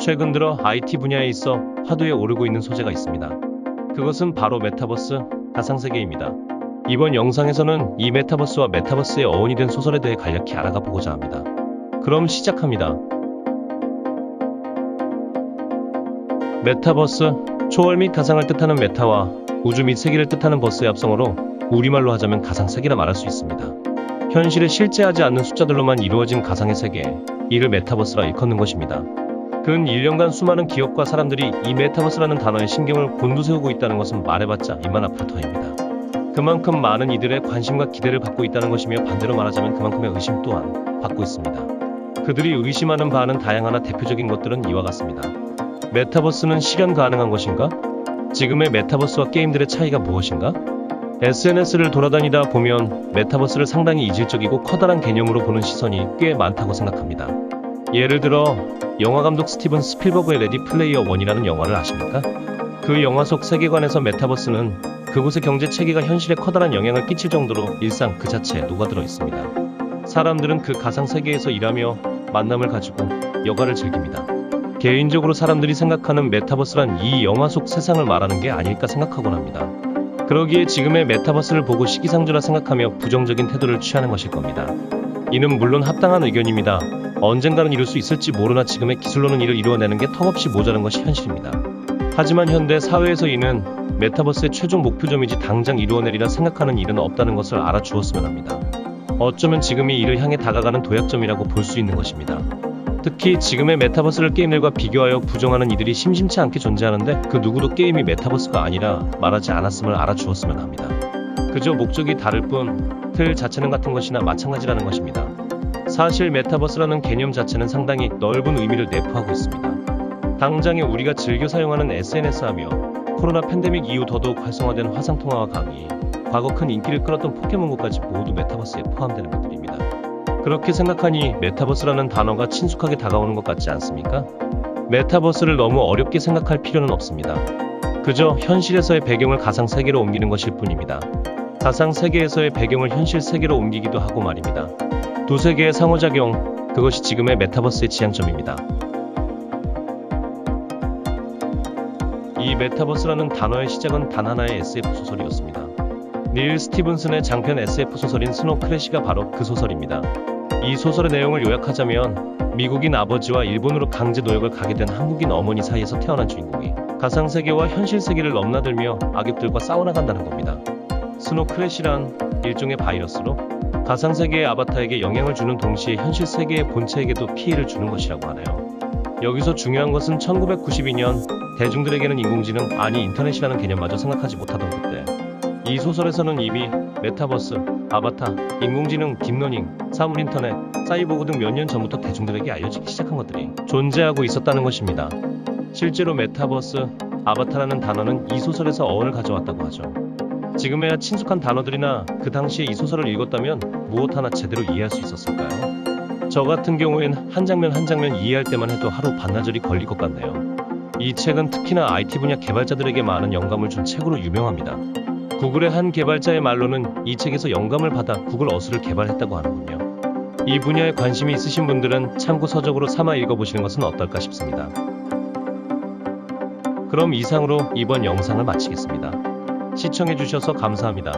최근 들어 IT 분야에 있어 화두에 오르고 있는 소재가 있습니다. 그것은 바로 메타버스, 가상세계입니다. 이번 영상에서는 이 메타버스와 메타버스의 어원이 된 소설에 대해 간략히 알아가 보고자 합니다. 그럼 시작합니다. 메타버스, 초월 및 가상을 뜻하는 메타와 우주 및 세계를 뜻하는 버스의 합성어로 우리말로 하자면 가상세계라 말할 수 있습니다. 현실에 실제하지 않는 숫자들로만 이루어진 가상의 세계, 이를 메타버스라 일컫는 것입니다. 근 1년간 수많은 기업과 사람들이 이 메타버스라는 단어에 신경을 곤두세우고 있다는 것은 말해봤자 입만 아플 터입니다. 그만큼 많은 이들의 관심과 기대를 받고 있다는 것이며, 반대로 말하자면 그만큼의 의심 또한 받고 있습니다. 그들이 의심하는 바는 다양하나 대표적인 것들은 이와 같습니다. 메타버스는 실현 가능한 것인가? 지금의 메타버스와 게임들의 차이가 무엇인가? SNS를 돌아다니다 보면 메타버스를 상당히 이질적이고 커다란 개념으로 보는 시선이 꽤 많다고 생각합니다. 예를 들어 영화감독 스티븐 스필버그의 레디 플레이어 1이라는 영화를 아십니까? 그 영화 속 세계관에서 메타버스는 그곳의 경제 체계가 현실에 커다란 영향을 끼칠 정도로 일상 그 자체에 녹아들어 있습니다. 사람들은 그 가상 세계에서 일하며 만남을 가지고 여가를 즐깁니다. 개인적으로 사람들이 생각하는 메타버스란 이 영화 속 세상을 말하는 게 아닐까 생각하곤 합니다. 그러기에 지금의 메타버스를 보고 시기상조라 생각하며 부정적인 태도를 취하는 것일 겁니다. 이는 물론 합당한 의견입니다. 언젠가는 이룰 수 있을지 모르나 지금의 기술로는 이를 이루어내는 게 턱없이 모자란 것이 현실입니다. 하지만 현대 사회에서 이는 메타버스의 최종 목표점이지 당장 이루어내리라 생각하는 일은 없다는 것을 알아주었으면 합니다. 어쩌면 지금이 이를 향해 다가가는 도약점이라고 볼 수 있는 것입니다. 특히 지금의 메타버스를 게임들과 비교하여 부정하는 이들이 심심치 않게 존재하는데, 그 누구도 게임이 메타버스가 아니라 말하지 않았음을 알아주었으면 합니다. 그저 목적이 다를 뿐 틀 자체는 같은 것이나 마찬가지라는 것입니다. 사실 메타버스라는 개념 자체는 상당히 넓은 의미를 내포하고 있습니다. 당장에 우리가 즐겨 사용하는 SNS하며 코로나 팬데믹 이후 더더욱 활성화된 화상통화와 강의, 과거 큰 인기를 끌었던 포켓몬고까지 모두 메타버스에 포함되는 것들입니다. 그렇게 생각하니 메타버스라는 단어가 친숙하게 다가오는 것 같지 않습니까? 메타버스를 너무 어렵게 생각할 필요는 없습니다. 그저 현실에서의 배경을 가상 세계로 옮기는 것일 뿐입니다. 가상 세계에서의 배경을 현실 세계로 옮기기도 하고 말입니다. 두 세계의 상호작용, 그것이 지금의 메타버스의 지향점입니다. 이 메타버스라는 단어의 시작은 단 하나의 SF 소설이었습니다. 닐 스티븐슨의 장편 SF 소설인 스노우 크래시가 바로 그 소설입니다. 이 소설의 내용을 요약하자면, 미국인 아버지와 일본으로 강제 노역을 가게 된 한국인 어머니 사이에서 태어난 주인공이 가상세계와 현실세계를 넘나들며 악역들과 싸워나간다는 겁니다. 스노우 크래시란 일종의 바이러스로 가상세계의 아바타에게 영향을 주는 동시에 현실세계의 본체에게도 피해를 주는 것이라고 하네요. 여기서 중요한 것은 1992년 대중들에게는 인공지능, 아니 인터넷이라는 개념마저 생각하지 못하던 그때, 이 소설에서는 이미 메타버스, 아바타, 인공지능, 딥러닝, 사물인터넷, 사이보그 등 몇 년 전부터 대중들에게 알려지기 시작한 것들이 존재하고 있었다는 것입니다. 실제로 메타버스, 아바타라는 단어는 이 소설에서 어원을 가져왔다고 하죠. 지금에야 친숙한 단어들이나 그 당시에 이 소설을 읽었다면 무엇 하나 제대로 이해할 수 있었을까요? 저 같은 경우엔 한 장면 한 장면 이해할 때만 해도 하루 반나절이 걸릴 것 같네요. 이 책은 특히나 IT 분야 개발자들에게 많은 영감을 준 책으로 유명합니다. 구글의 한 개발자의 말로는 이 책에서 영감을 받아 구글 어스를 개발했다고 하는군요. 이 분야에 관심이 있으신 분들은 참고 서적으로 삼아 읽어보시는 것은 어떨까 싶습니다. 그럼 이상으로 이번 영상을 마치겠습니다. 시청해주셔서 감사합니다.